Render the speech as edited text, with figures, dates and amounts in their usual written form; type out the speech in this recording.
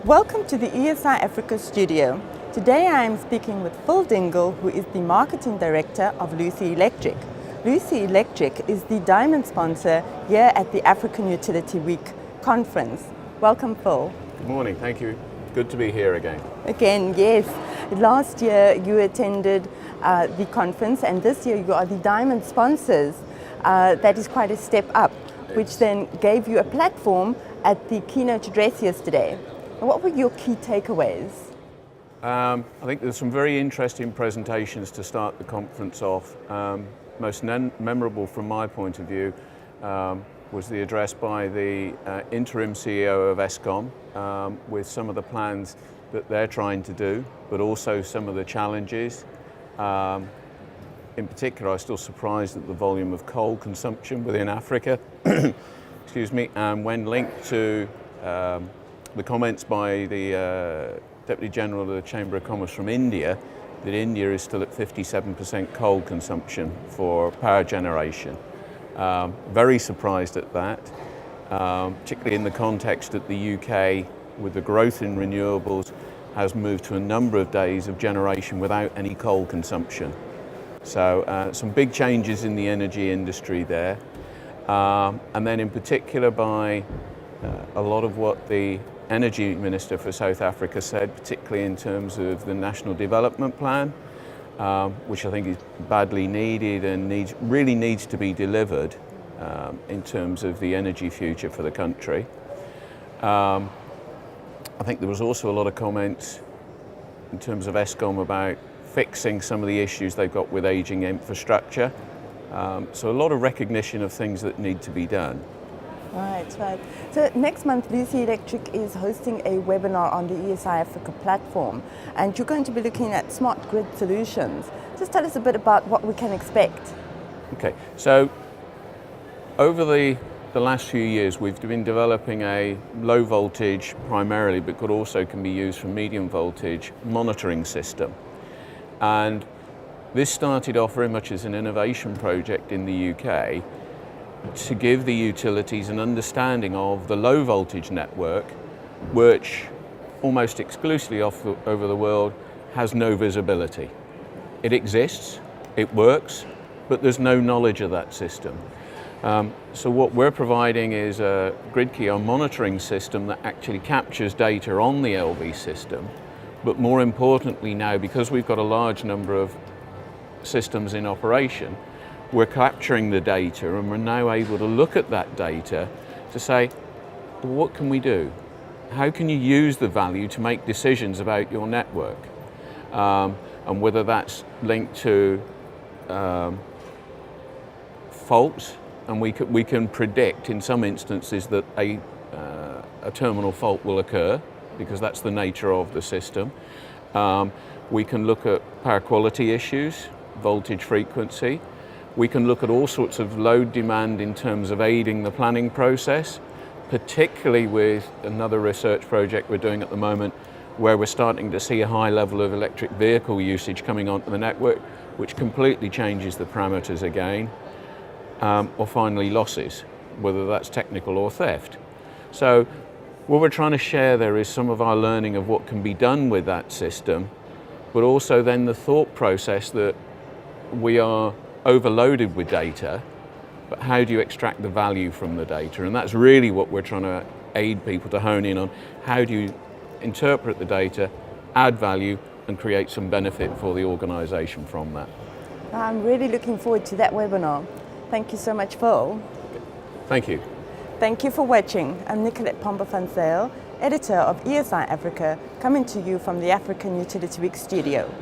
Welcome to the ESI Africa studio. Today I am speaking with Phil Dingle, who is the Marketing Director of Lucy Electric. Lucy Electric is the diamond sponsor here at the African Utility Week conference. Welcome, Phil. Good morning, thank you. Good to be here again. Again, yes. Last year you attended the conference, and this year you are the diamond sponsors. That is quite a step up, which then gave you a platform at the keynote address yesterday. What were your key takeaways? I think there's some very interesting presentations to start the conference off. Most memorable from my point of view was the address by the interim CEO of Eskom with some of the plans that they're trying to do, but also some of the challenges. In particular, I was still surprised at the volume of coal consumption within Africa, excuse me, and when linked to the comments by the Deputy General of the Chamber of Commerce from India, that India is still at 57% coal consumption for power generation. Very surprised at that, particularly in the context that the UK, with the growth in renewables, has moved to a number of days of generation without any coal consumption. So some big changes in the energy industry there. And then in particular by a lot of what the Energy Minister for South Africa said, particularly in terms of the National Development Plan, which I think is badly needed and really needs to be delivered in terms of the energy future for the country. I think there was also a lot of comments in terms of Eskom about fixing some of the issues they've got with ageing infrastructure. So a lot of recognition of things that need to be done. Right. So next month, Lucy Electric is hosting a webinar on the ESI Africa platform, and you're going to be looking at smart grid solutions. Just tell us a bit about what we can expect. Okay, so over the last few years, we've been developing a low voltage primarily, but can be used for medium voltage monitoring system. And this started off very much as an innovation project in the UK to give the utilities an understanding of the low voltage network, which almost exclusively over the world has no visibility. It exists, it works, but there's no knowledge of that system. So what we're providing is a grid key monitoring system that actually captures data on the LV system, but more importantly now, because we've got a large number of systems in operation, we're capturing the data, and we're now able to look at that data to say, well, what can we do? How can you use the value to make decisions about your network? And whether that's linked to faults, and we can predict in some instances that a terminal fault will occur, because that's the nature of the system. We can look at power quality issues, voltage frequency. We can look at all sorts of load demand in terms of aiding the planning process, particularly with another research project we're doing at the moment where we're starting to see a high level of electric vehicle usage coming onto the network, which completely changes the parameters again. Or finally losses, whether that's technical or theft. So what we're trying to share there is some of our learning of what can be done with that system, but also then the thought process that we are overloaded with data, but how do you extract the value from the data? And that's really what we're trying to aid people to hone in on. How do you interpret the data, add value, and create some benefit for the organisation from that? I'm really looking forward to that webinar. Thank you so much, Phil. Thank you. Thank you for watching. I'm Nicolette Pomba-Van Zyl, editor of ESI Africa, coming to you from the African Utility Week studio.